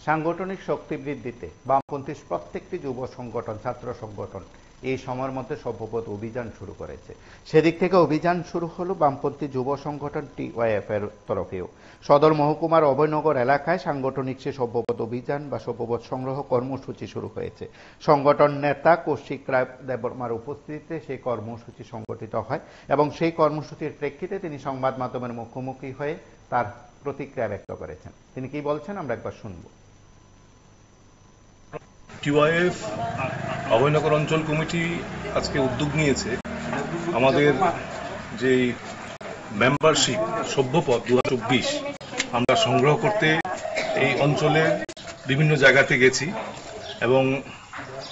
সাংগঠনিক শক্তি বৃদ্ধিতে বামপন্থী প্রত্যেকটি যুব সংগঠন, ছাত্র সংগঠন এই সময়ের মধ্যে সভ্যপথ অভিযান শুরু করেছে। সেদিক থেকে অভিযান শুরু হলো বামপন্থী যুব সংগঠন টিওয়াইএফ এর তরফেও। সদর মহকুমার অভয়নগর এলাকায় সাংগঠনিক সে সভ্যপথ অভিযান বা সভ্যপথ সংগ্রহ কর্মসূচি শুরু হয়েছে। সংগঠন নেতা কৌশিক রায় দেববর্মার উপস্থিতিতে সেই কর্মসূচি সংগঠিত হয় এবং সেই কর্মসূচির প্রেক্ষিতে তিনি সংবাদ মাধ্যমের মুখোমুখি হয়ে তার প্রতিক্রিয়া ব্যক্ত করেছেন। তিনি কি বলছেন আমরা একবার শুনবো। টিওয়াইএফ অভয়নগর অঞ্চল কমিটি আজকে উদ্যোগ নিয়েছে আমাদের যে মেম্বারশিপ সভ্যপথ 2024 আমরা সংগ্রহ করতে এই অঞ্চলে বিভিন্ন জায়গাতে গেছি এবং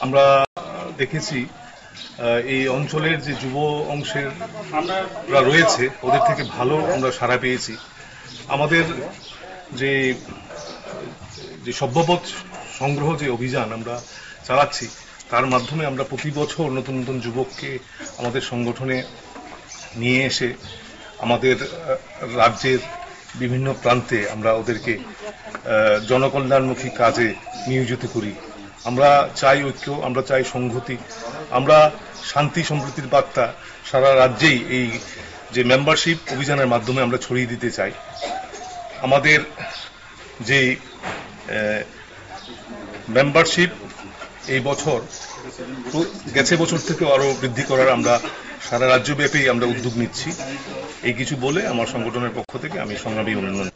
আমরা দেখেছি এই অঞ্চলের যে যুব অংশের রয়েছে ওদের থেকে ভালো আমরা সাড়া পেয়েছি। আমাদের যে সভ্যপথ সংগ্রহ যে অভিযান আমরা চালাচ্ছি তার মাধ্যমে আমরা প্রতি বছর নতুন নতুন যুবককে আমাদের সংগঠনে নিয়ে এসে আমাদের রাজ্যের বিভিন্ন প্রান্তে আমরা ওদেরকে জনকল্যাণমুখী কাজে নিয়োজিত করি। আমরা চাই ঐক্য, আমরা চাই সংহতি, আমরা শান্তি সম্প্রীতির বার্তা সারা রাজ্যেই এই যে মেম্বারশিপ অভিযানের মাধ্যমে আমরা ছড়িয়ে দিতে চাই। আমাদের যে মেম্বারশিপ এই বছর গেছে বছর থেকে আরো বৃদ্ধি করার আমরা সারা রাজ্যব্যাপী আমরা উদ্যোগ নিচ্ছি। এই কিছু বলে আমার সংগঠনের পক্ষ থেকে আমি সংগ্রামী অভিনন্দন।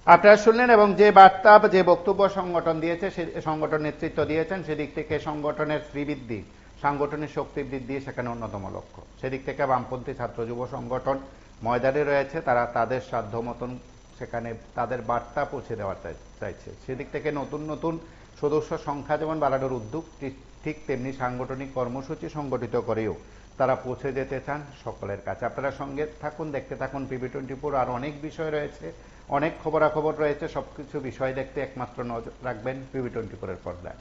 আপনারা শুনলেন এবং যে বার্তা যে বক্তব্য সংগঠন দিয়েছে, সংগঠন নেতৃত্ব দিয়েছেন, সেদিক থেকে সংগঠনের শ্রীবৃদ্ধি, সাংগঠনিক শক্তি বৃদ্ধি সেখানে অন্যতম লক্ষ্য। সেদিক থেকে বামপন্থী ছাত্র যুব সংগঠন ময়দানে রয়েছে, তারা তাদের সাধ্য মতন সেখানে তাদের বার্তা পৌঁছে দেওয়ার চাইছে। সেদিক থেকে নতুন নতুন সদস্য সংখ্যা যেমন বাড়ানোর উদ্যোগ, ঠিক তেমনি সাংগঠনিক কর্মসূচি সংগঠিত করেও তারা পৌঁছে যেতে চান সকলের কাছে। আপনারা সঙ্গে থাকুন, দেখতে থাকুন PB24। আর অনেক বিষয় রয়েছে, অনেক খবরাখবর রয়েছে, সবকিছু বিষয় দেখতে একমাত্র নজর রাখবেন PB24 এর পর্দায়।